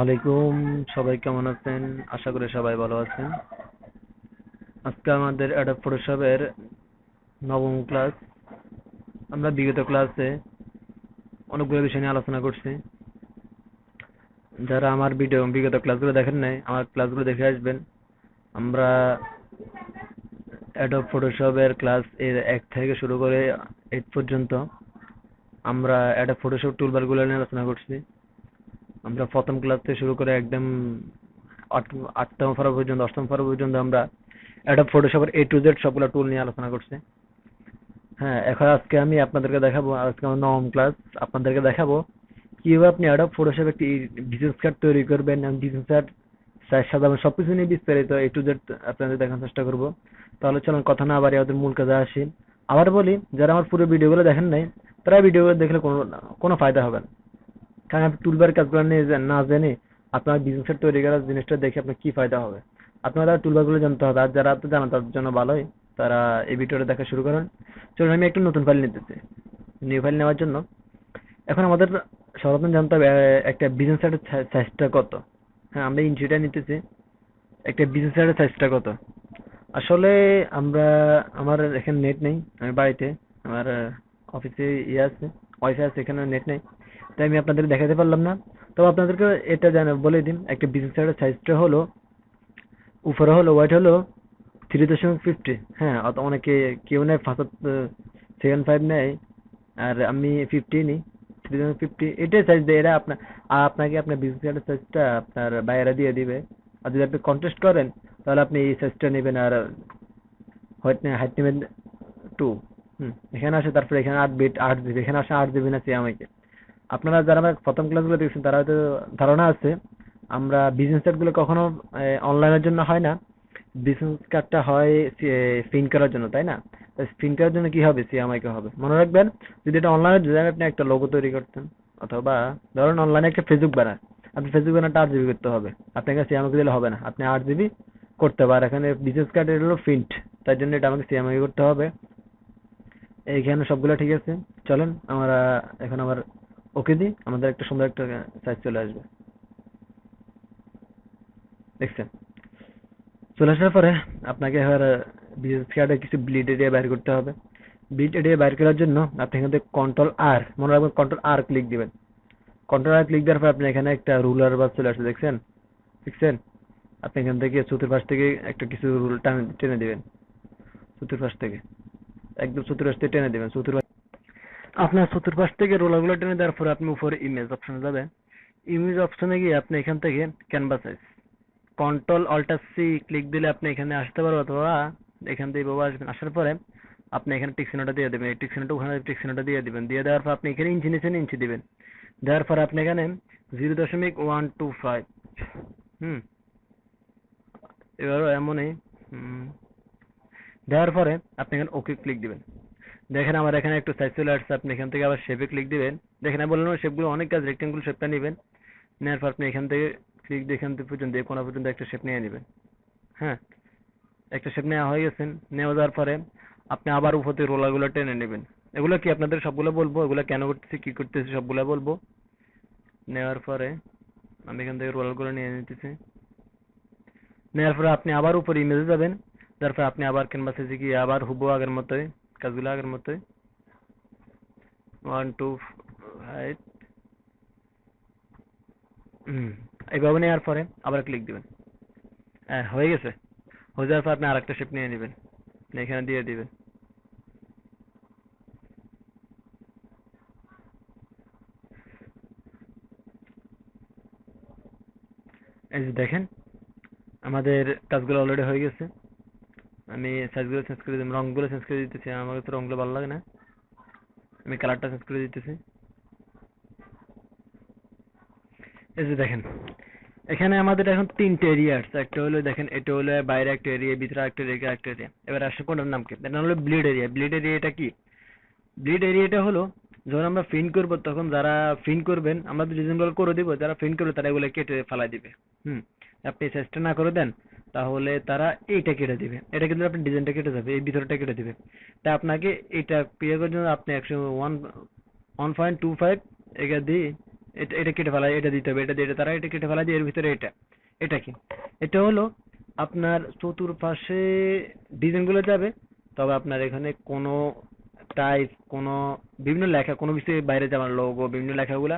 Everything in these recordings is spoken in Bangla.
আলাইকুম। সবাই কেমন আছেন? আশা করি সবাই ভালো আছেন। আজকে আমাদের অ্যাডব ফটোশপের নবম ক্লাস। আমরা বিগত ক্লাসে অনেকগুলো বিষয় নিয়ে আলোচনা করছি। যারা আমার বিগত ক্লাসগুলো দেখেন নাই, আমার ক্লাসগুলো দেখে আসবেন। আমরা অ্যাডব ফটোশপের ক্লাস এর 1 থেকে শুরু করে 8 পর্যন্ত আমরা অ্যাডব ফটোশপ টুলবারগুলো নিয়ে আলোচনা করছি। আমরা প্রথম ক্লাস থেকে শুরু করে একদম আটতম পর্ব পর্যন্ত, অষ্টম পর্ব পর্যন্ত আমরা অ্যাডব ফটোশপের A to Z সবগুলো টুল নিয়ে আলোচনা করছি। হ্যাঁ, এখন আজকে আমি আপনাদেরকে দেখাবো, আজকে আমার নবম ক্লাস, আপনাদেরকে দেখাবো কিভাবে আপনি অ্যাডব ফটোশপ একটি বিজনেস কার্ড তৈরি করবেন। এবং বিজনেস কার্ড সাইজ সাজাবেন, সবকিছু নিয়ে বিস্তারিত A to Z আপনাদের দেখানোর চেষ্টা করব। তাহলে চলুন কথা না বাড়িয়ে আমাদের মূল কাজে আসি। আবার বলি, যারা আমার পুরো ভিডিওগুলো দেখেন নাই, তারা ভিডিওগুলো দেখলে কোনো কোনো ফায়দা হবে না। কারণ আপনি টুলবার কাজগুলো নিয়ে না জেনে আপনার বিজনেস কার্ড তৈরি করার জিনিসটা দেখে আপনার কি ফায়দা হবে। আপনারা টুলবার গুলো জানতে হবে, আর যারা তো জানা তাদের জন্য ভালোই। তারা এই ভিডিওটা দেখা শুরু করেন। চলুন আমি একটা নতুন ফাইল নিতেছি। নিউ ফাইল নেওয়ার জন্য এখন আমাদের সর্বপ্রথম জানতে হবে একটা বিজনেস কার্ডের সাইজটা কত। হ্যাঁ, আমরা ইঞ্চিটা নিতেছি। একটা বিজনেস কার্ডের সাইজটা কত? আসলে আমরা, আমার এখানে নেট নেই, আমি বাড়িতে, আমার অফিসে ইয়ে আছে, ওয়াইফাই আছে, এখানে নেট নেই, তাই আমি আপনাদের দেখাতে পারলাম না। তবে আপনাদেরকে এটা বলে দিন, একটা বিজনেস কার্ডের সাইজটা হলো, উপরে হলো ওয়াইড হলো 3.50। হ্যাঁ, অনেকে কেউ নেয় 7.5 নেয়, আর আমি 50 নিই। 3.50 এটাই সাইজ দেয় এরা। আপনাকে আপনার বিজনেস কার্ডের সাইজটা আপনার বাইরে দিয়ে দিবে। আর যদি আপনি কন্টেস্ট করেন, তাহলে আপনি এই সাইজটা নেবেন। আর হয়তো হাইট নেবেন 2। এখানে আসে, তারপরে এখানে 8 জিবি, এখানে আসে 8 জিবি না আমাকে। আপনারা যারা আমার প্রথম ক্লাসগুলো দেখছেন তারা হয়তো ধারণা আছে আমরা বিজনেস কার্ড গুলো কখনো অনলাইনের জন্য হয় না। বিজনেস কার্ডটা হয় প্রিন্ট করার জন্য, তাই না? প্রিন্ট করার জন্য কি হবে? সিএমআই কে হবে। মনে রাখবেন, যদি এটা অনলাইনে যদি আপনি একটা লোগো তৈরি করতেন, অথবা ধরুন অনলাইনে একটা ফেসবুক বানান, আপনি ফেসবুক বানানটা 8 জিবি করতে হবে, আপনাকে সিএমআই কে দিলে হবে না, আপনি 8 জিবি করতে পারেন। এখানে বিজনেস কার্ড এর হলো প্রিন্ট, তাই জন্য এটা আমাকে সিএমআই করতে হবে। এইখানে সবগুলো ঠিক আছে। চলেন আমরা এখন আবার ওকে দিই, আমাদের একটা সুন্দর একটা সাইজ চলে আসবে। দেখছেন? চলে আসার পরে আপনাকে এবার বিজনেস কার্ডে কিছু ব্লিড এরিয়া বাইর করতে হবে। ব্লিড এরিয়া বাইর করার জন্য আপনি এখান থেকে কন্ট্রোল আর, মনে রাখবেন কন্ট্রোল আর ক্লিক দিবেন। কন্ট্রোল আর ক্লিক দেওয়ার পর আপনি এখানে একটা রুলার বার চলে আসবে, দেখছেন? দেখছেন? আপনি এখান থেকে চতুর্পাশ থেকে একটা কিছু রুল টেনে দিবেন। চতুর্পাশ থেকে একদম চতুর্পাশ থেকে টেনে দিবেন। আপনার চতুর্পাশ থেকে রোলারগুলো টেনে দেওয়ার পরে আপনি উপরে ইমেজ অপশনে যাবেন। ইমেজ অপশনে গিয়ে আপনি এখান থেকে canvas size control alt c click দিলে আপনি এখানে আসতে পারবেন, অথবা এখান থেকে বাবা আসবেন। আসার পরে আপনি এখানে টিকসিনোটা দিয়ে দেবেন, এই টিকসিনোটা ওখানে টিকসিনোটা দিয়ে দিবেন। দিয়ে দেওয়ার পর আপনি এখানে ইঞ্চি নিচে ইঞ্চি দিবেন। দেওয়ার পর আপনি এখানে 0.125, হুম, এবারও এমনই দেওয়ার পরে আপনি এখানে ওকে ক্লিক দিবেন। দেখেন আমার এখানে একটু সাইজ চলে আসছে। আপনি এখান থেকে আবার শেপে ক্লিক দিবেন। দেখেন আমি বললাম শেপগুলো অনেক কাজ, রেক্টেঙ্গুল শেপটা নেবেন। নেওয়ার পর আপনি এখান থেকে ক্লিক দিয়ে এখান থেকে পর্যন্ত, এই কোণা পর্যন্ত একটা শেপ নিয়ে নেবেন। হ্যাঁ, একটা শেপ নেওয়া হয়ে গেছে। নেওয়া যাওয়ার পরে আপনি আবার উপর থেকে রোলারগুলো টেনে নেবেন। এগুলো কি আপনাদের সবগুলো বলবো, এগুলো কেন করতেছি কি করতেছি সবগুলো বলবো। নেওয়ার পরে আমি এখান থেকে রোলারগুলো নিয়ে নিতেছি। নেওয়ার পরে আপনি আবার উপর ইমেজে যাবেন। তারপর আপনি আবার ক্যানভাসে গিয়ে আবার হুবহু আগের মতোই কাজগুলো আগের মতোই 125 এইভাবে নেওয়ার পরে আবার ক্লিক দিবেন। হ্যাঁ, হয়ে গেছে। হয়ে যাওয়ার পর আপনি আরেকটা শেপ নিয়ে নেবেন, এখানে দিয়ে দিবেন। এই যে দেখেন আমাদের কাজগুলো অলরেডি হয়ে গেছে। আমি সাইজগুলো চেঞ্জ করে দিলাম, রংগুলো চেঞ্জ করে দিতেছি, আমার তো রংগুলো ভালো লাগে না, আমি কালারটা চেঞ্জ করে দিতেছি। এই যে দেখেন এখানে আমাদের এখন 3টে এরিয়া আছে। একটা হলো দেখেন, এটা হলো বাইরে একটা এরিয়া, ভিতরে একটা এরিয়া, একটা এরিয়া। এবার আসে কোনটার নাম কি? এটা হলো ব্লিড এরিয়া। ব্লিড এরিয়াটা কি? ব্লিড এরিয়াটা হলো যখন আমরা ফিন করব, তখন যারা ফিন করবেন আমরা তো ডিজাইন করে দিব, যারা ফিন করবে তারা এগুলো কেটে ফেলাই দিবে। হুম, আপনি চেষ্টা না করে দেন, তাহলে তারা এইটা কেটে দিবে। এটা কিন্তু আপনি ডিজাইনটা কেটে যাবে, এই ভিতরটা কেটে দিবে। তাই আপনাকে এটা ক্লিয়ার করার জন্য আপনি 1.25 এগা দিয়ে এটা এটা কেটে ফেলা, এটা দিতে হবে, এটা দিয়ে এটা তারা এটা কেটে ফেলা দিয়ে এর ভিতরে এটা। এটা কি? এটা হলো আপনার চতুর্পাশে ডিজাইন গুলো যাবে, তবে আপনার এখানে কোনো টাইপ, কোনো বিভিন্ন লেখা কোনো কিছু এর বাইরে যাবে না, লোগো বিভিন্ন লেখাগুলা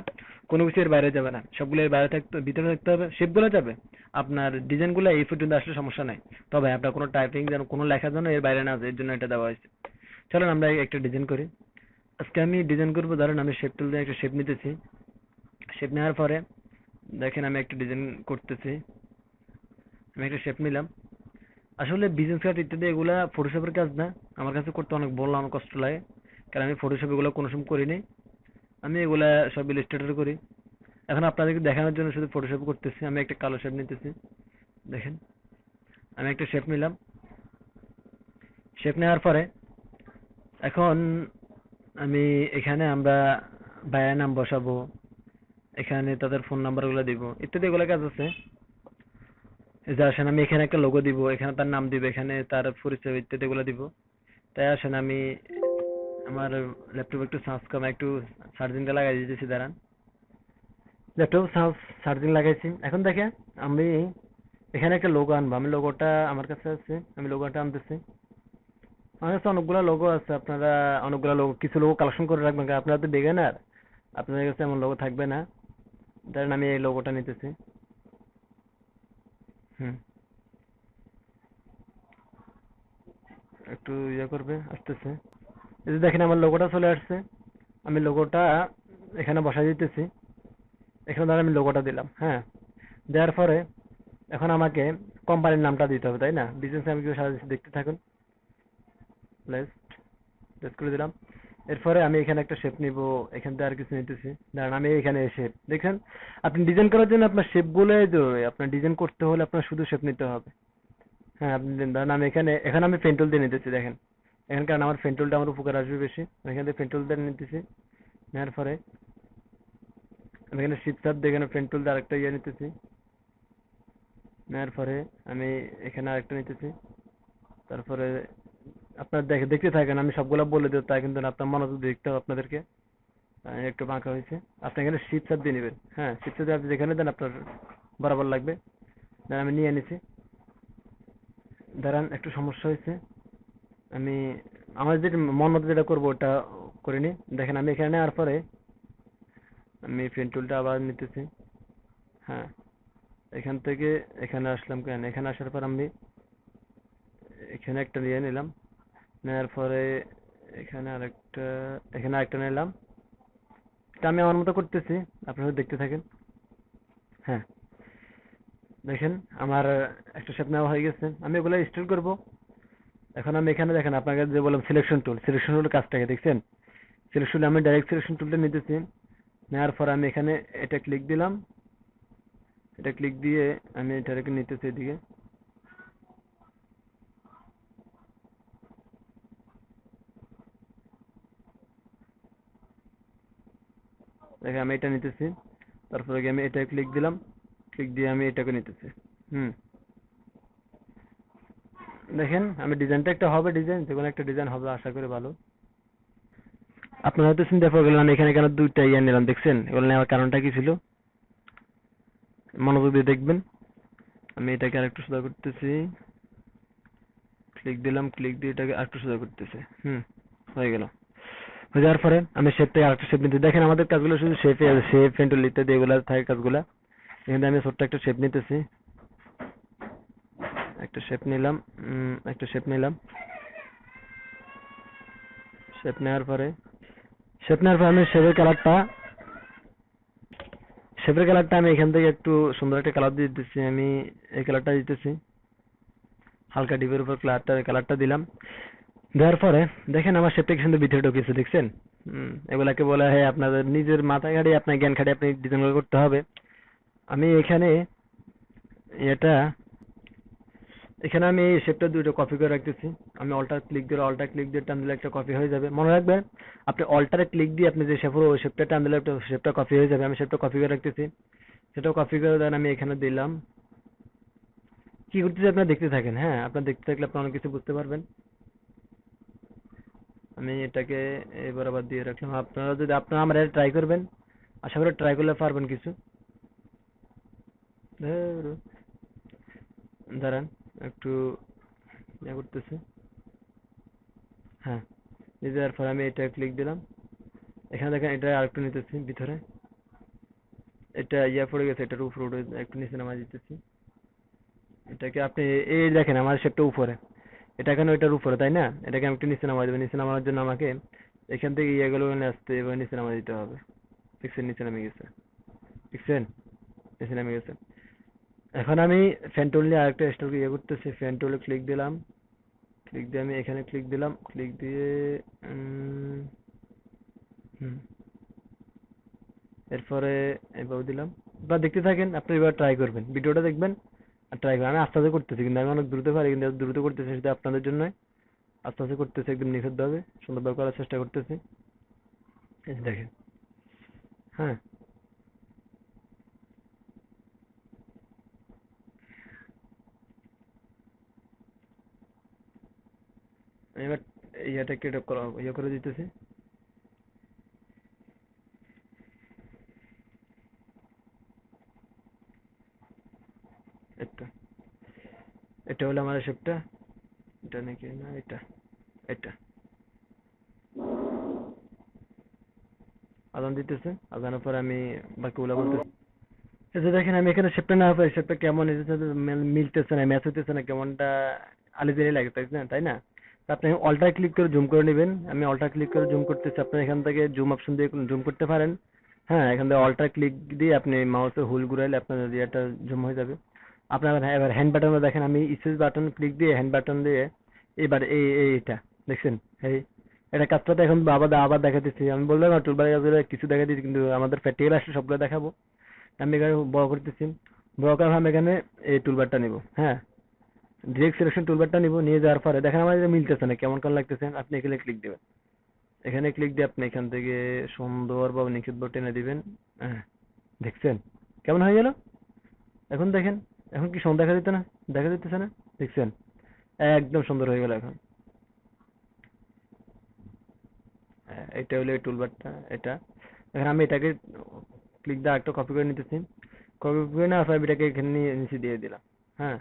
কোনো কিছু এর বাইরে যাবে না, সবগুলো এর বাইরে থাকতে ভিতরে থাকতে হবে, শেপ গুলো যাবে, আপনার ডিজাইন গুলো এই পর্যন্ত আসলে সমস্যা নাই, তবে আপনার কোনো টাইপিং যেন কোনো লেখা যেন এর বাইরে না যায়, এর জন্য এটা দেওয়া হয়েছে। চলুন আমরা একটা ডিজাইন করি। আজকে আমি ডিজাইন করবো, ধরেন আমি শেপ টুল দিয়ে একটা শেপ নিতেছি। শেপ নেওয়ার পরে দেখেন আমি একটা ডিজাইন করতেছি। আমি একটা শেপ নিলাম। আসলে বিজনেস কার্ড ইত্যাদি এগুলা ফটোশপের কাজ না, আমার কাছে করতে অনেক বললাম অনেক কষ্ট লাগে, কারণ আমি ফটোশপ এগুলো কোনো সময় করিনি, আমি এগুলা সব ইলাস্ট্রেটর করি। এখন আপনাদেরকে দেখানোর জন্য শুধু ফটোশপ করতেছি। আমি একটা কালো শেপ নিতেছি, দেখেন আমি একটা শেপ নিলাম। শেপ নেওয়ার পরে এখন আমি এখানে আমরা বায়ার নাম বসাবো, এখানে তাদের ফোন নাম্বার গুলো দিব ইত্যাদি, এগুলো কাজ আছে। এই যে আসেন আমি এখানে একটা লোগো দিব, এখানে তার নাম দিব, এখানে তার পরিচয় ইত্যাদি এগুলো দিব। তাই আসেন আমি আমার ল্যাপটপ একটু সার্চ কম, একটু চার্জিংটা লাগাই দিতেছি, দাঁড়ান। ল্যাপটপ চার্জিং লাগাইছি। এখন দেখেন আমি এখানে একটা লোগো আনবো, আমি লোগোটা আমার কাছে আছে, আমি লোগোটা আনতেছি। আমার কাছে অনেকগুলো লোগো আছে, আপনারা অনেকগুলো লোগো, কিছু লোগো কালেকশন করে রাখবেন, কারণ আপনারা তো বিগিনার, আপনাদের কাছে এমন লোগো থাকবে না। ধরেন আমি এই লোগোটা নিতেছি। হুম, একটু ইয়ে করবে, আসতেছে। এই যে দেখেন আমার লোগোটা চলে আসছে, আমি লোগোটা এখানে বসাই দিতেছি। এখানে ধরেন আমি লোগোটা দিলাম, হ্যাঁ। দেওয়ার পরে এখন আমাকে কোম্পানির নামটা দিতে হবে, তাই না? বিজনেস আমি কি সারা দেখতে থাকুন। লেস্ট লেস্ট করে দিলাম। এরপরে আমি এখানে একটা শেপ নিব, এখান থেকে আর কিছু নিতেছি। দাঁড়ান আমি এখানে শেপ দেখেন, আপনি ডিজাইন করার জন্য আপনার শেপ গুলো আপনার ডিজাইন করতে হলে আপনার শুধু শেপ নিতে হবে। হ্যাঁ, আপনি ধরেন আমি এখানে আমি পেন টুল দিয়ে নিতেছি, দেখেন এখানে, কারণ আমার পেন টুলটা আমার উপকার আসবে বেশি, আমি এখান থেকে পেন টুল দিয়ে নিতেছি। নেওয়ার পরে আমি এখানে শিপ চাপ দিয়ে এখানে পেন টুল দিয়ে আরেকটা ইয়ে নিতেছি। নেওয়ার পরে আমি এখানে আরেকটা নিতেছি। তারপরে আপনার দেখতে থাকেন, আমি সবগুলা বলে দেবো তাই কিন্তু না, আপনার মনোযোগ দেখতে হবে আপনাদেরকে। একটু বাঁকা হয়েছে, আপনি এখানে শিপ চাপ দিয়ে নেবেন। হ্যাঁ, শিপ চাপ দিয়ে আপনি যেখানে দেন আপনার বরাবর লাগবে। দেন আমি নিয়ে নিছি। দাঁড়ান একটু সমস্যা হয়েছে, আমি আমার যেটা মন মতো যেটা করবো ওটা করিনি। দেখেন আমি এখানে নেওয়ার পরে আমি পেন টুলটা আবার নিতেছি। হ্যাঁ, এখান থেকে এখানে আসলাম, কেন এখানে আসার পর আমি এখানে একটা নিয়ে নিলাম। নেওয়ার পরে এখানে আরেকটা, এখানে আরেকটা নিলাম। এটা আমি আমার মতো করতেছি, আপনারা দেখতে থাকেন। হ্যাঁ, দেখেন আমার একটা শেপ নেওয়া হয়ে গেছে, আমি ওগুলো স্টোর করব। এখন আমি এখানে দেখেন আপনাকে যে বললাম সিলেকশন টুল, সিলেকশন টুল কাজটাকে দেখছেন। সিলেকশন আমি ডাইরেক্ট সিলেকশন টুলটা নিতেছি। নেওয়ার পর আমি এখানে এটা ক্লিক দিলাম, এটা ক্লিক দিয়ে আমি এটাকে নিতেছি এদিকে। দেখেন আমি এটা নিতেছি, তারপরে আমি এটা ক্লিক দিলাম, ক্লিক দিয়ে আমি এটাকে নিতেছি। হুম, দেখেন আমি ডিজাইনটা একটা হবে, ডিজাইন যে কোনো একটা ডিজাইন হবে আশা করি ভালো। আপনারা হয়তো চিন্তা করে গেলেন আমি এখানে কেন দুইটা ইয়ে নিলাম, দেখছেন এগুলো নেওয়ার কারণটা কি ছিল, মনোযোগ দিয়ে দেখবেন। আমি এটাকে আরেকটু সোজা করতেছি, ক্লিক দিলাম, ক্লিক দিয়ে এটাকে আরেকটু সোজা করতেছি। হুম, হয়ে গেল। হয়ে যাওয়ার পরে আমি শেপ থেকে আরেকটা শেপ নিতে, দেখেন আমাদের কাজগুলো শুধু শেপে আছে, শেপ পেন্টুল ইত্যাদি এগুলো থাকে কাজগুলা। এখানে আমি ছোট্ট একটা শেপ নিতেছি, একটা শেপ নিলাম। একটা শেপ নিলাম। শেপ নেওয়ার পরে আমি শেপের কালারটা আমি এখান থেকে একটু সুন্দর একটা কালার দিয়ে দিতেছি, আমি এই কালারটা দিতেছি, হালকা ডিপের উপর কালারটা দিলাম। দেওয়ার পরে দেখেন আমার শেপটা কিন্তু ভিতরে ঢুকেছে, দেখছেন। এগুলাকে বলা হয় আপনাদের নিজের মাথা খাটিয়ে আপনার জ্ঞান খাটিয়ে আপনি ডিজাইন করতে হবে। আমি এটা এখানে আমি এই শেপটা দুটো কপি করে রাখতেছি। আমি অল্টার ক্লিক দিয়ে টান দিলে একটা কপি হয়ে যাবে, মনে রাখবেন আপনি অল্টারে ক্লিক দিয়ে আপনি যে শেপ ওই শেপটা টান দিলে একটা শেপটা কপি হয়ে যাবে। আমি শেপটা কপি করে রাখতেছি, সেটাও কপি করে দেন আমি এখানে দিলাম। কি করতেছি আপনারা দেখতে থাকেন। হ্যাঁ, আপনারা দেখতে থাকলে আপনি অনেক কিছু বুঝতে পারবেন। আমি এটাকে এই বরাবর দিয়ে রাখলাম, আপনারা যদি আপনারা আমার ট্রাই করবেন, আশা করি ট্রাই করলে পারবেন কিছু। ধুরো, দাঁড়ান একটু ইয়ে করতেছি। হ্যাঁ, এই যে এরপর আমি এটা ক্লিক দিলাম। এখানে দেখেন এটা আরেকটু নিতেছি ভিতরে। এটা ইয়া পড়ে গেছে, এটার উপরে একটু নিচে নামাই দিতেছি। এটাকে আপনি এই দেখেন আমার শেপটা উপরে, এটা কেন এটার উপরে তাই না? এটাকে আমি একটু নিচে নামাই দেবো। নিচে নামানোর জন্য আমাকে এখান থেকে ইয়েগুলো নিয়ে আসতে এবার নিচে নামাই দিতে হবে। দেখছেন নিচে নামে গেছে, দেখছেন নিচে নামে গেছে। এখন আমি ফ্যান টুল নিয়ে আরেকটা স্টোর ইয়ে করতেছি। ফ্যান টুলে ক্লিক দিলাম, ক্লিক দিয়ে আমি এখানে ক্লিক দিলাম, ক্লিক দিয়ে উম, হুম, এরপরে এবার দিলাম। এবার দেখতে থাকেন, আপনি এবার ট্রাই করবেন, ভিডিওটা দেখবেন আর ট্রাই করবেন। আমি আস্তে আস্তে করতেছি, কিন্তু আমি অনেক দ্রুত পারি, কিন্তু এত দ্রুত করতেছি সেটা আপনাদের জন্য। আস্তে আস্তে করতেছি, একদম নিখুঁতভাবে সুন্দরভাবে করার চেষ্টা করতেছি। এই যে দেখেন। হ্যাঁ, আমি এবার ইয়েটাকে এটা ইয়ে করে দিতেছি। এটা এটা হলো আমার শেপটা। এটা নাকি না, এটা এটা আজান দিতেছে, আজানের পর আমি বাকিগুলো বলতেছি। এই যে দেখেন আমি এখানে শেপটা না পাই, শেপটা কেমন এটার সাথে মিলতেছে না, ম্যাচ হইতেছে না, কেমনটা আলিদালি লাগে তাই না, তাই না? তো আপনি অল্টার ক্লিক করে জুম করে নেবেন। আমি অল্টার ক্লিক করে জুম করতেছি, আপনি এখান থেকে জুম অপশন দিয়ে জুম করতে পারেন। হ্যাঁ, এখান থেকে অল্টার ক্লিক দিয়ে আপনি মাউসের হুল ঘুরাইলে আপনার ইয়েটা জুম হয়ে যাবে। আপনার এবার হ্যান্ড বাটনে দেখেন, আমি স্পেস বাটন ক্লিক দিয়ে হ্যান্ড বাটন দিয়ে এবার এই এইটা দেখছেন, এই এটা কাজটা এখন আবার আবার দেখা দিচ্ছি। আমি বললাম না টুলবারে কিছু দেখা দিচ্ছি, কিন্তু আমাদের প্র্যাকটিক্যাল আসলে সবগুলো দেখাবো। আমি এখানে বড় করতেছি, বড় করার আমি এখানে এই টুলবারটা নিব। হ্যাঁ, ডিরেক্ট সিলেকশন টুলবারটা নিব, নিয়ে যাওয়ার পরে দেখেন আমার এটা মিলতেছে না, কেমন কেমন লাগতেছে। আপনি এখানে ক্লিক দিবেন, এখানে ক্লিক দিয়ে আপনি এখান থেকে সুন্দরভাবে নিখুঁতভাবে টেনে দিবেন। হ্যাঁ, দেখছেন কেমন হয়ে গেল? এখন দেখেন, এখন কি সুন্দর দেখা দিতে না, দেখা দিতেছে না? দেখছেন একদম সুন্দর হয়ে গেল এখন। এটা হলো এই টুলবারটা, এটা। এখন আমি এটাকে ক্লিক দিয়ে একটা কপি করে নিতেছি। কপি করে নেওয়ার পর আমি এটাকে এখানে নিচে দিয়ে দিলাম। হ্যাঁ,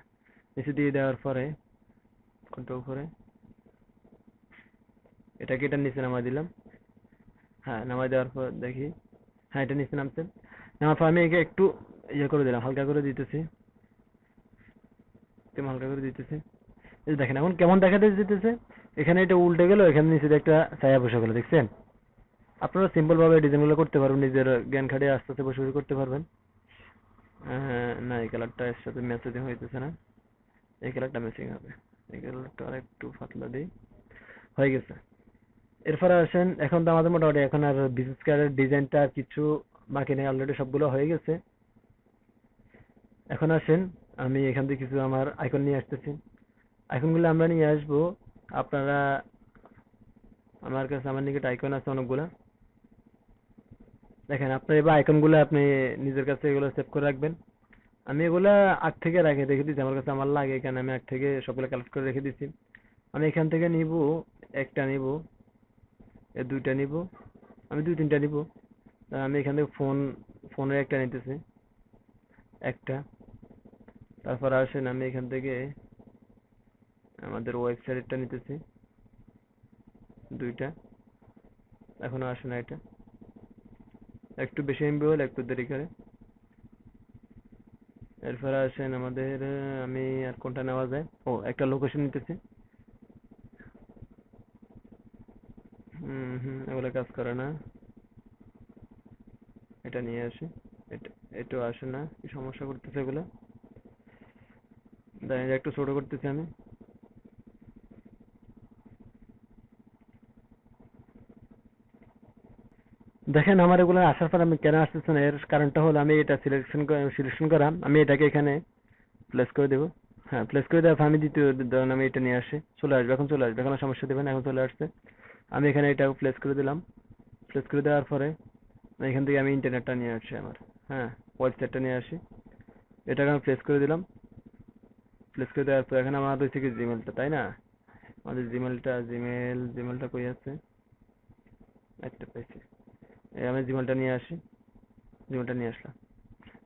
নিচে দিয়ে দেওয়ার পরে কোনটা উপরে, এটাকে এটার নিচে নামাই দিলাম। হ্যাঁ, নামাই দেওয়ার পর দেখি, হ্যাঁ এটা নিচে নামছে। নামার পর আমি একে একটু ইয়ে করে দিলাম, হালকা করে দিতেছি, একদম হালকা করে দিতেছি। এই যে দেখেন এখন কেমন দেখা দিতেছে। এখানে এটা উল্টে গেল, এখানে নিচে দিয়ে একটা ছায়া বসে গেল, দেখছেন? আপনারা সিম্পল ভাবে ডিজাইন গুলো করতে পারবেন, নিজের জ্ঞান খাটিয়ে আস্তে আস্তে বসে বসে করতে পারবেন। না, এই কালারটা এর সাথে ম্যাচিং হইতেছে না, এই কালারটা ম্যাচিং হবে। এই কালারটা আর একটু পাতলা দিই, হয়ে গেছে। এরপরে আসেন, এখন তো আমাদের মোটামুটি এখন আর বিজনেস কার্ডের ডিজাইনটা আর কিছু বাকি নেই, অলরেডি সবগুলো হয়ে গেছে। এখন আসেন, আমি এখান থেকে কিছু আমার আইকন নিয়ে আসতেছি। আইকনগুলো আমরা নিয়ে আসবো। আপনারা, আমার কাছে আমার নিকট আইকন আছে অনেকগুলা। দেখেন আপনার এবার আইকনগুলো আপনি নিজের কাছে এগুলো সেভ করে রাখবেন। আমি এগুলা আগ থেকে রেখে দিচ্ছি, আমার কাছে আমার লাগে এখানে, আমি আগ থেকে সবগুলো কালেক্ট করে রেখে দিচ্ছি। আমি এখান থেকে নিব, একটা নিব, এ দুইটা নিব, আমি দুই তিনটা নিব। আমি এখান থেকে ফোনের একটা নিতেছি, একটা। তারপর আসেন আমি এখান থেকে আমাদের ওয়েবসাইটটা নিতেছি, দুইটা। এখনো আসে না এটা, একটু বেশি এমবি হলে একটু দেরি করে। এরপর আসেন আমাদের আমি আর কোনটা নেওয়া যায়, ও একটা লোকেশন নিতেছি। এগুলো কাজ করে না, এটা নিয়ে আসি। এটা এটাও আসে না, কি সমস্যা করতেছে এগুলো। দাঁড়িয়ে একটু ছোট করতেছি আমি। দেখেন আমার এগুলো আসার পর আমি কেন আসতেছে না, এর কারণটা হলো আমি এটা সিলেকশন করা, আমি এটাকে এখানে প্লেস করে দেবো। হ্যাঁ, প্লেস করে দেওয়ার পর আমি দ্বিতীয় ধরুন আমি এটা নিয়ে আসি, চলে আসবে, এখন চলে আসবে, কোনো সমস্যা দেবেন, এখন চলে আসছে। আমি এখানে এটা প্লেস করে দিলাম। প্লেস করে দেওয়ার পরে এখান থেকে আমি ইন্টারনেটটা নিয়ে আসছি আমার। হ্যাঁ, ওয়েবসাইটটা নিয়ে আসি, এটাকে আমি প্লেস করে দিলাম। প্লেস করে দেওয়ার পর এখানে আমার রয়েছে কি জিমেলটা, তাই না? আমাদের জিমেলটা কই আছে, একটা পেয়েছি। এই আমি জিমেলটা নিয়ে আসি, জিমেলটা নিয়ে আসলাম।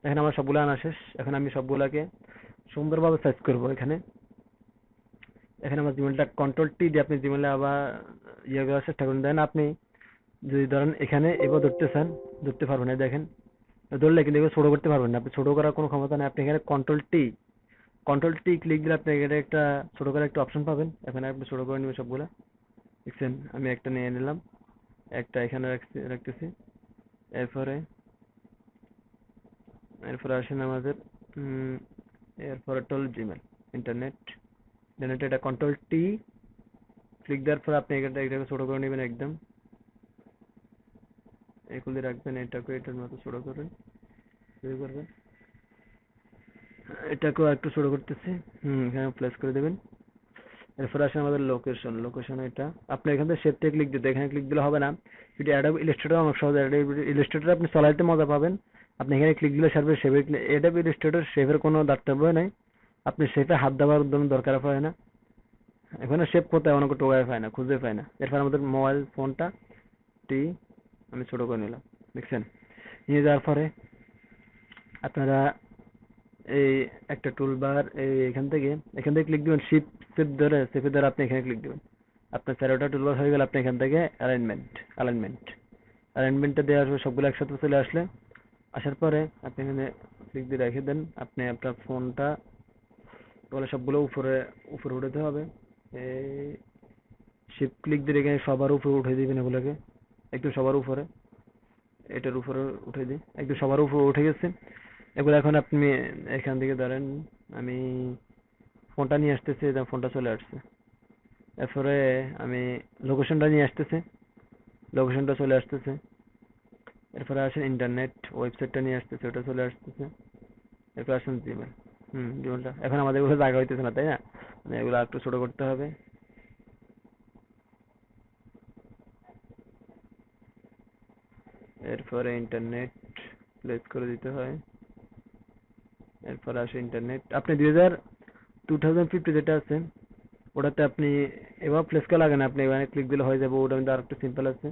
এখানে আমার সবগুলো আনা শেষ। এখন আমি সবগুলাকে সুন্দরভাবে সার্চ করব এখানে। এখানে আমার জিমেলটা কন্ট্রোল টি দিয়ে আপনি জিমেলে আবার ইয়ে করার চেষ্টা করুন। দেন আপনি যদি ধরেন এখানে এবার ধরতে চান, ধরতে পারবেন না, দেখেন ধরলে কিন্তু এবার ছোট করতে পারবেন না, আপনি ছোট করার কোনো ক্ষমতা নেই। আপনি এখানে কন্ট্রোল টি ক্লিক দিলে আপনি এখানে একটা ছোট করে একটা অপশন পাবেন, এখানে আপনি ছোট করে নেবেন সবগুলা। দেখছেন আমি একটা নিয়ে নিলাম, একটা এখানে রাখতেছি। এরপরে এরপরে আসেন আমাদের এরপরে টল জিমেল ইন্টারনেট। ইন্টারনেট এটা কন্ট্রোল টি ক্লিক দেওয়ার পর আপনি এটাকে ছোট করে নেবেন একদম, এগুলি রাখবেন, এটাকে এটার মতো ছোট করবেন, শুরু করবেন। এটাকেও একটু ছোট করতেছি, এখানে প্লেস করে দেবেন। এরপর আসে আমাদের লোকেশন। লোকেশন এটা আপনি এখান থেকে সেভ থেকে ক্লিক দিতে, এখানে ক্লিক দিলে হবে না। যদি অ্যাডোব ইলাস্ট্রেটর অনেক সহজ, অ্যাডোব ইলাস্ট্রেটর আপনি চালাইতে মজা পাবেন। আপনি এখানে ক্লিক দিলে সার্ভে সেভে, অ্যাডোব ইলাস্ট্রেটর সেভের কোনো দাঁড়াতে নাই, আপনি সেভে হাত দেওয়ার দরকার হয় না। এখানে সেভ করতে অনেক টোকায় পায় না, খুঁজে পায় না। এরপর আমাদের মোবাইল ফোনটা টি আমি ছোট করে নিলাম, দেখছেন। নিয়ে যাওয়ার পরে আপনারা এই একটা টুলবার এখান থেকে ক্লিক দিবেন, শিফট ধরে আপনি এখানে ক্লিক দিবেন। আপনার 13টা টুলবার হয়ে গেলে আপনি এখান থেকে অ্যালাইনমেন্টটা দেওয়া আসবে, সবগুলো একসাথে চলে আসলে, আসার পরে আপনি এখানে ক্লিক দিয়ে রেখে দেন। আপনি আপনার ফোনটা বলে সবগুলো উপরে উপরে উঠাতে হবে। এই শিফট ক্লিক দিয়ে এখানে সবার উপরে উঠে দিবেন এগুলোকে, একটু সবার উপরে, এটার উপরে উঠে দিই, একটু সবার উপরে উঠে গেছে। এগুলো এখন আপনি এখান থেকে ধরেন আমি ফোনটা নিয়ে আসতেছি, ফোনটা চলে আসছে। এরপরে আমি লোকেশনটা নিয়ে আসতেছি, লোকেশনটা চলে আসতেছে। এরপরে আসেন ইন্টারনেট, ওয়েবসাইটটা নিয়ে আসতেছে, ওটা চলে আসতেছে। এরপর আসেন জিমেল। জিমেলটা এখন আমাদের এগুলো জায়গা হইতেছে না, তাই না? মানে এগুলো একটু ছোট করতে হবে। এরপরে ইন্টারনেট প্লেস করে দিতে হয়। এরপর আসে ইন্টারনেট, আপনি 2050 যেটা আছে ওটাতে আপনি এবার প্লেস করা লাগে না, আপনি এখানে ক্লিক দিলে হয়ে যাবে। ওটা কিন্তু আরেকটু সিম্পল আছে,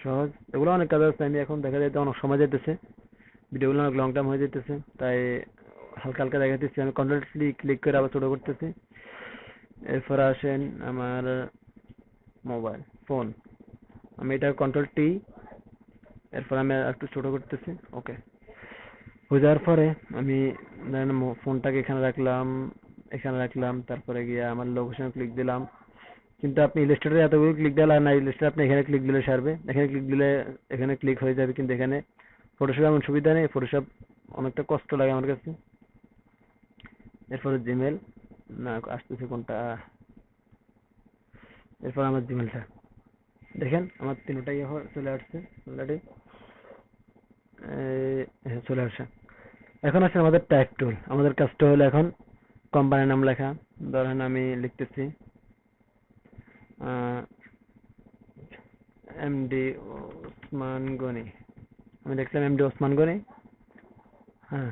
সহজ। এগুলো অনেক কাজ আছে, আমি এখন দেখা যাইতে অনেক সময় যেতেছে, ভিডিওগুলো অনেক লং টাইম হয়ে যেতেছে, তাই হালকা হালকা দেখাতেছি। আমি কন্ট্রোল ক্লিক করে আবার ছোট করতেছি। এরপর আসেন আমার মোবাইল ফোন, আমি এটা কন্ট্রোল টি, এরপর আমি একটু ছোট করতেছি। ওকে হয়ে যাওয়ার পরে আমি ফোনটাকে এখানে রাখলাম, তারপরে গিয়ে আমার লোকেশন ক্লিক দিলাম। কিন্তু আপনি ইলাস্ট্রেটরে এতগুলো ক্লিক দেওয়া লাগে না, ইলাস্ট্রেটর আপনি এখানে ক্লিক দিলে সারবে, এখানে ক্লিক দিলে এখানে ক্লিক হয়ে যাবে। কিন্তু এখানে ফটোশপ এমন সুবিধা নেই, ফটোশপ অনেকটা কষ্ট লাগে আমার কাছে। এরপরে জিমেল, না আসতেছে কোনটা, এরপর আমার জিমেলটা দেখেন আমার তিনটাই চলে আসছে অলরেডি, হ্যাঁ চলে আসে। এখন আছে আমাদের টাইপ টুল। আমাদের কাজটা হলো এখন কোম্পানির নাম লেখা। ধরেন আমি লিখতেছি এমডি ওসমান গনি, আমি দেখলাম এমডি ওসমান গনি। হ্যাঁ,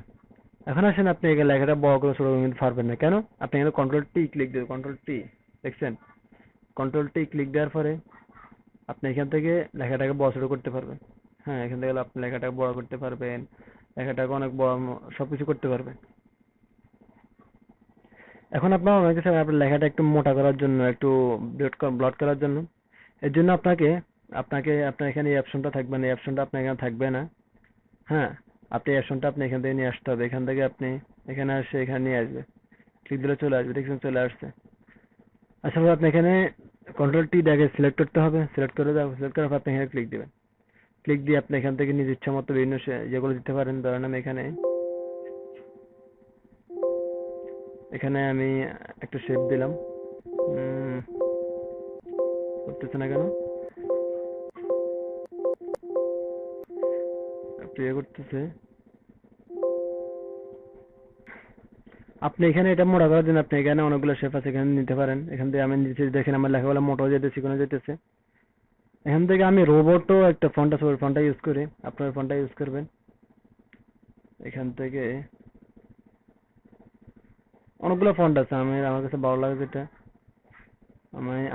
এখন আসেন আপনি এই লেখাটা বড় করে ছোট করে নিতে পারবেন না, কেন? আপনি এখানে কন্ট্রোল টি ক্লিক দেবেন, কন্ট্রোল টি, দেখছেন? কন্ট্রোল টি ক্লিক দেওয়ার পরে আপনি এখান থেকে লেখাটাকে বড় ছোট করতে পারবেন। হ্যাঁ, এখান থেকে আপনি লেখাটাকে বড় করতে পারবেন, লেখাটাকে অনেক বড়, সবকিছু করতে পারবেন। এখন আপনার অনেক কিছু, আপনার লেখাটা একটু মোটা করার জন্য, একটু ব্লট করার জন্য, এর জন্য আপনাকে আপনাকে আপনার এখানে এই অপশনটা থাকবে না, এই অপশনটা আপনার এখানে থাকবে না। হ্যাঁ, আপনি এই অপশনটা আপনি এখান থেকে নিয়ে আসতে হবে। এখান থেকে আপনি এখানে আসে এখানে নিয়ে আসবে, ক্লিক দিলে চলে আসবে, দেখছেন চলে আসছে। আসলে আপনি এখানে কন্ট্রোল টি দেখে সিলেক্ট করতে হবে, সিলেক্ট করার পর আপনি এখানে ক্লিক দিবেন। ক্লিক দিয়ে আপনি এখান থেকে নিজ ইচ্ছা মতো বিভিন্ন যেগুলো দিতে পারেন। ধরেন আমি এখানে আমি একটা শেপ দিলাম, করতেছে না কেন, প্লে করতেছে। আপনি এখানে এটা মোটা করার জন্য আপনি এখানে অনেকগুলো শেপ আছে, এখানে নিতে পারেন। এখান থেকে আমি নিচে দেখেন আমার লেখাগুলো মোটা হয়ে যেতেছে, কোনো যেতেছে। এখান থেকে আমি রোবটও একটা ফন্ট আছে, ওই ফন্টটা ইউজ করি, আপনার ফন্টটা ইউজ করবেন। এখান থেকে অনেকগুলো ফন্ট আছে, আমার কাছে ভালো লাগে যেটা,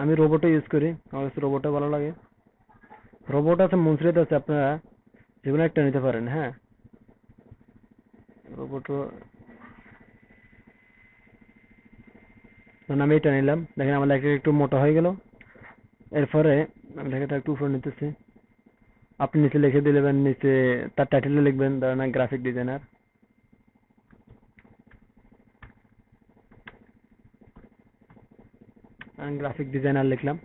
আমি রোবটও ইউজ করি, আমার কাছে রোবটও ভালো লাগে। রোবট আছে, মুন্সিরাত আছে, আপনারা যেকোনো একটা নিতে পারেন। হ্যাঁ, রোবট আমি এটা নিলাম, দেখেন আমার লেখা একটু মোটা হয়ে গেল। এরপরে আমি লেখাটা একটু উপরে নিতেছি, আপনি নিচে লিখে দিলেন, নিচে তার টাইটেলে লিখবেন ধরেন গ্রাফিক ডিজাইনার। আমি গ্রাফিক ডিজাইনার লিখলাম।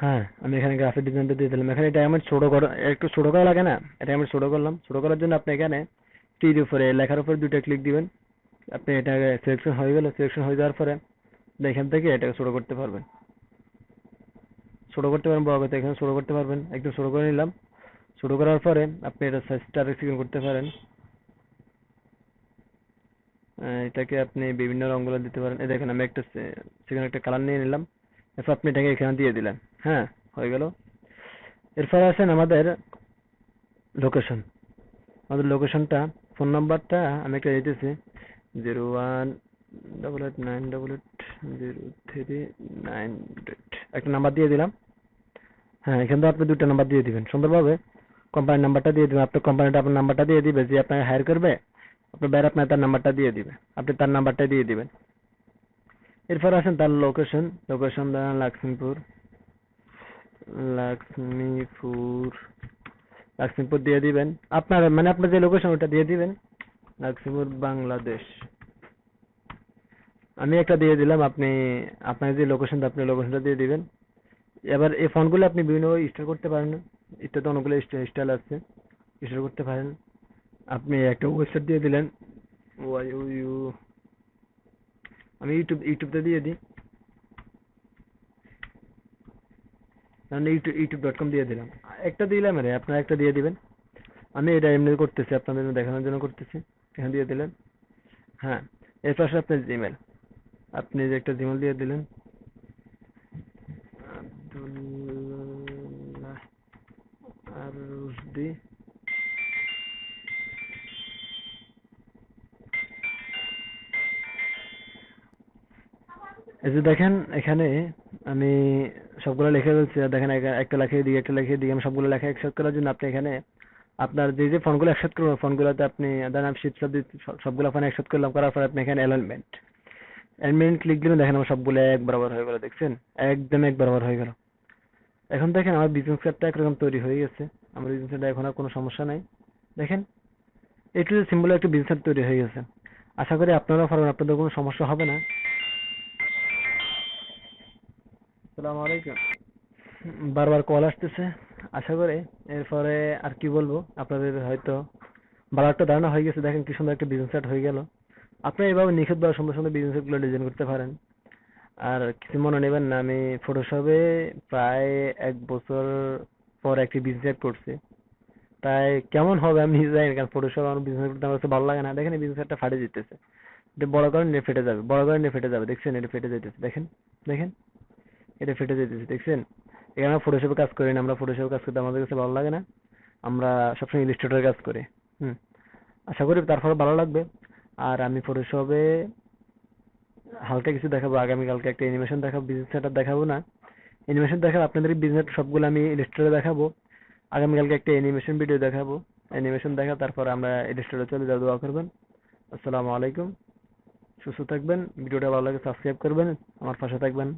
হ্যাঁ, আমি এখানে গ্রাফিক ডিজাইনটা দিয়ে দিলাম। এখানে এটা আমার ছোট করা, একটু ছোট করা লাগে না, এটা আমি ছোট করলাম। ছোট করার জন্য আপনি এখানে তীর উপরে লেখার উপরে দুইটা ক্লিক দিবেন। আপনি এটা সিলেকশন হয়ে গেল। সিলেকশন হয়ে যাওয়ার পরে এখান থেকে এটাকে ছোট করতে পারবেন, ছোট করতে পারবেন, বড় করতে এখানে ছোট করতে পারবেন। একদম ছোট করে নিলাম। ছোট করার পরে আপনি এটা সাইজটা আরেকটু করতে পারেন। এটাকে আপনি বিভিন্ন রঙগুলো দিতে পারেন। এই দেখেন আমি একটা সেখানে একটা কালার নিয়ে নিলাম। এরপর আপনি এটাকে এখানে দিয়ে দিলেন। হ্যাঁ, হয়ে গেল। এরপর আসেন আমাদের লোকেশন। আমাদের লোকেশনটা, ফোন নাম্বারটা আমি একটা দিতেছি, 018898080398। একটা নাম্বার দিয়ে দিলাম। হ্যাঁ, এখান থেকে আপনি দুটো নাম্বার দিয়ে দিবেন সুন্দরভাবে। কোম্পানির নাম্বারটা দিয়ে দিবেন, আপনার কোম্পানিটা আপনার নাম্বারটা দিয়ে দিবে, যে আপনাকে হায়ার করবে আপনার বাইরে আপনার তার নাম্বারটা দিয়ে দিবে, আপনি তার নাম্বারটা দিয়ে দিবেন। এরপর আসেন তার লোকেশন। লোকেশন ধরেন লক্ষ্মীপুর। লক্ষ্মীপুর লক্ষ্মীপুর দিয়ে দিবেন। আপনার মানে আপনার যে লোকেশন ওটা দিয়ে দিবেন, লক্ষ্মীপুর বাংলাদেশ। আমি একটা দিয়ে দিলাম, আপনি আপনার যে লোকেশনটা আপনি লোকেশনটা দিয়ে দিবেন। এবার এই ফন্টগুলো আপনি বিভিন্ন স্টাইল করতে পারেন, এটাতে অনেকগুলো স্টাইল আছে, স্টাইল করতে পারেন। আপনি একটা ওয়েবসাইট দিয়ে দিলেন, ইউ, আমি ইউটিউবটা দিয়ে দিই, মানে ইউটিউব.com দিয়ে দিলাম। একটা দিলাম, আরে আপনারা একটা দিয়ে দিবেন। আমি এটা এমনি করতেছি, আপনাদের দেখানোর জন্য করতেছি। এখানে দিয়ে দিলেন। হ্যাঁ, এর পাশে আপনার জিমেল, আপনি যে একটা জিমেল দিয়ে দিলেন, আব্দুল্লাহ আর রুশদি। এই যে দেখেন এখানে আমি সবগুলো লিখে ফেলছি। আর দেখেন একটা লিখে দিই, একটা লিখে দিই। আমি সবগুলো লেখা একসাথে করার জন্য আপনি এখানে আপনার যে যে ফন্টগুলো একসাথে করবেন, ফন্টগুলোতে আপনি ধরেন আমি শিফট সবগুলো ফন্ট একসাথে করলাম, করার পর আপনি এখানে অ্যালাইনমেন্ট অ্যালাইনমেন্ট ক্লিক দিবেন। দেখেন আমার সবগুলো এক বরাবর হয়ে গেল, দেখছেন? একদম এক বরাবর হয়ে গেল। এখন দেখেন আমার বিজনেস কার্ডটা একরকম তৈরি হয়ে গেছে। আমার বিজনেস কার্ডে এখন আর কোনো সমস্যা নাই। দেখেন একটু সিম্পল একটা বিজনেস কার্ড তৈরি হয়ে গেছে। আশা করি আপনারাও পারবেন, আপনাদের কোনো সমস্যা হবে না। আসসালামু আলাইকুম। বারবার কল আসতেছে। আশা করি এরপরে আর কি বলবো, আপনাদের হয়তো ভালো একটা ধারণা হয়ে গেছে। দেখেন কি সুন্দর একটা বিজনেস কার্ড হয়ে গেল। আপনি এইভাবে নিখুঁতভাবে সুন্দর সুন্দর বিজনেস গুলো ডিজাইন করতে পারেন। আর কিছু মনে নেবেন না, আমি ফটোশপে প্রায় 1 বছর পর একটি বিজনেস করছি। তাই কেমন হবে আমি নিজে জানি না, কারণ ফটোশপ আমার বিজনেস করতে আমার কাছে ভালো লাগে না। দেখেন এই বিজনেসটা ফাটে যেতেছে, এটা বড় করেন এটা ফেটে যাবে, বড় করেন এটা ফেটে যাবে। দেখছেন এটা ফেটে যেতেছে, দেখেন দেখেন এটা ফেটে যেতেছে, দেখছেন? এখানে আমরা ফটোশপে কাজ করি না, আমরা ফটোশপে কাজ করতে আমাদের কাছে ভালো লাগে না। আমরা সবসময় ইলাস্ট্রেটরে কাজ করি। হুম, আশা করি তারপরে ভালো লাগবে। আর আমি ফটোশপে হালকা কিছু দেখাবো আগামীকালকে, একটা অ্যানিমেশন দেখাবো, বিজনেস সেটআপ দেখাবো না, অ্যানিমেশন দেখাবো। আপনাদের বিজনেস সবগুলো আমি ইলাস্ট্রেটরে দেখাবো। আগামীকালকে একটা অ্যানিমেশন ভিডিও দেখাবো। অ্যানিমেশন দেখা তারপর আমরা ইলাস্ট্রেটরে চলে যাবো। দোয়া করবেন। আসসালামু আলাইকুম। সুস্থ থাকবেন। ভিডিওটা ভালো লাগে সাবস্ক্রাইব করবেন, আমার পাশে থাকবেন।